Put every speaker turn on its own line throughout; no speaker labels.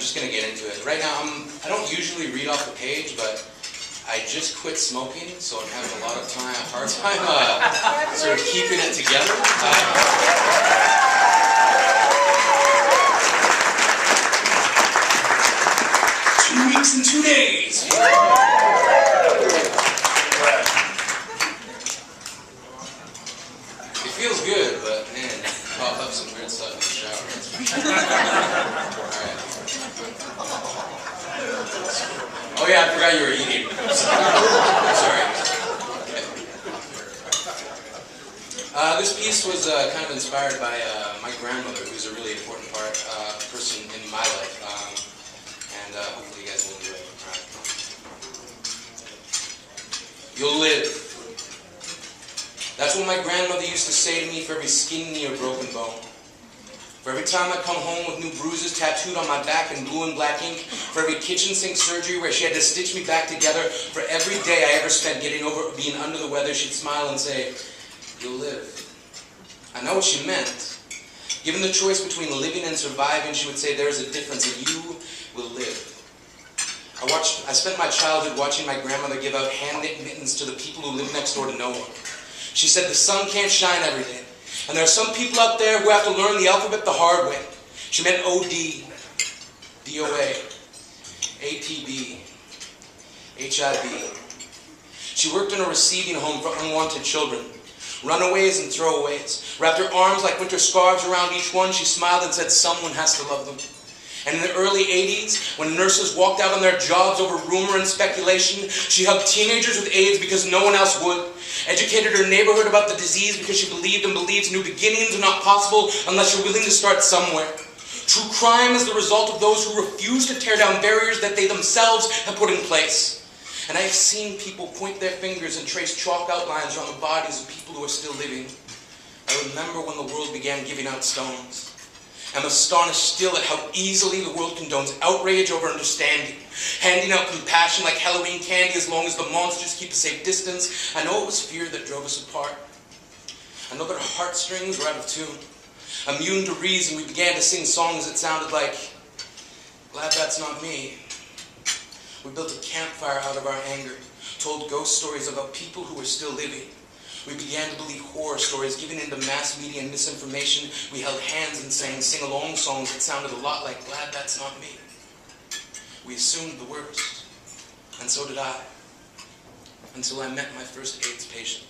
just going to get into it. Right now, I don't usually read off the page, but I just quit smoking, so I'm having a hard time sort of keeping it together. 2 weeks and 2 days. It feels good, but man, pop up some weird stuff in the shower. Alright. Oh yeah, I forgot you were eating. Sorry. Okay. This piece was kind of inspired by my grandmother, who's a really important person in my life. And hopefully you guys will enjoy it. Alright. You'll live. That's what my grandmother used to say to me for every skin knee or broken bone. For every time I come home with new bruises tattooed on my back in blue and black ink, for every kitchen sink surgery where she had to stitch me back together, for every day I ever spent getting over being under the weather, she'd smile and say, "You'll live." I know what she meant. Given the choice between living and surviving, she would say, "There is a difference, and you will live." I spent my childhood watching my grandmother give out hand-knit mittens to the people who live next door to no one. She said the sun can't shine every day, and there are some people out there who have to learn the alphabet the hard way. She meant O.D., D.O.A., A.P.B., H.I.B. She worked in a receiving home for unwanted children, runaways and throwaways. Wrapped her arms like winter scarves around each one, she smiled and said someone has to love them. And in the early 80s, when nurses walked out on their jobs over rumor and speculation, she hugged teenagers with AIDS because no one else would, educated her neighborhood about the disease because she believed and believes new beginnings are not possible unless you're willing to start somewhere. True crime is the result of those who refuse to tear down barriers that they themselves have put in place. And I have seen people point their fingers and trace chalk outlines around the bodies of people who are still living. I remember when the world began giving out stones. I'm astonished still at how easily the world condones outrage over understanding, handing out compassion like Halloween candy as long as the monsters keep a safe distance. I know it was fear that drove us apart. I know that our heartstrings were out of tune. Immune to reason, we began to sing songs that sounded like, "Glad that's not me." We built a campfire out of our anger, told ghost stories about people who were still living. We began to believe horror stories, giving into mass media and misinformation. We held hands and sang sing-along songs that sounded a lot like "Glad that's not me." We assumed the worst, and so did I, until I met my first AIDS patient.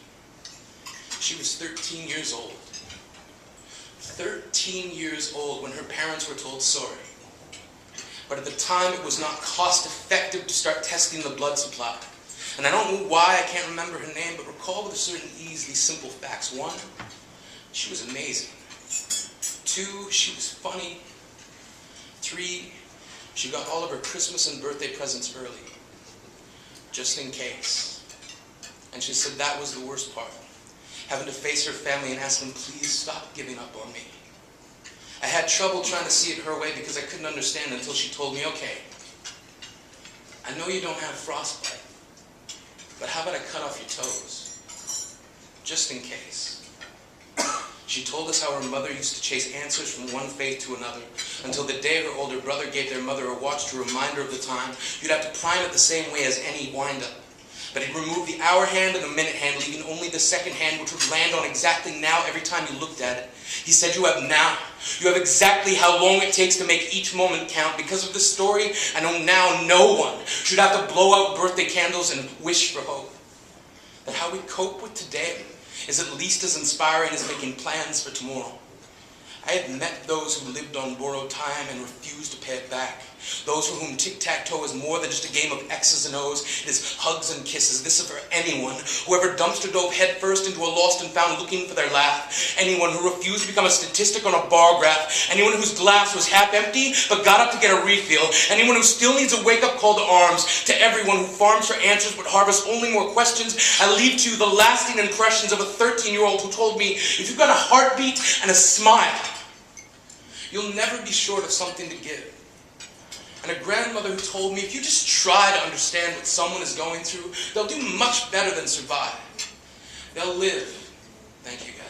She was 13 years old. 13 years old when her parents were told sorry. But at the time, it was not cost-effective to start testing the blood supply. And I don't know why, I can't remember her name, but recall with a certain ease these simple facts. 1, she was amazing. 2, she was funny. 3, she got all of her Christmas and birthday presents early, just in case. And she said that was the worst part, having to face her family and ask them, "Please stop giving up on me." I had trouble trying to see it her way because I couldn't understand until she told me, "Okay, I know you don't have frostbite, but how about I cut off your toes, just in case?" She told us how her mother used to chase answers from one faith to another, until the day her older brother gave their mother a watch to remind her of the time. You'd have to prime it the same way as any wind-up. But he'd remove the hour hand and the minute hand, leaving only the second hand, which would land on exactly now every time you looked at it. He said, "You have now. You have exactly how long it takes to make each moment count. Because of this story, I know now no one should have to blow out birthday candles and wish for hope. That how we cope with today is at least as inspiring as making plans for tomorrow." I had met those who lived on borrowed time and refused to pay it back. Those for whom tic-tac-toe is more than just a game of X's and O's. It is hugs and kisses. This is for anyone who ever dumpster dove headfirst into a lost and found looking for their laugh. Anyone who refused to become a statistic on a bar graph. Anyone whose glass was half empty but got up to get a refill. Anyone who still needs a wake-up call to arms. To everyone who farms for answers but harvests only more questions, I leave to you the lasting impressions of a 13-year-old who told me, "If you've got a heartbeat and a smile, you'll never be short of something to give." And a grandmother who told me, "If you just try to understand what someone is going through, they'll do much better than survive. They'll live." Thank you, guys.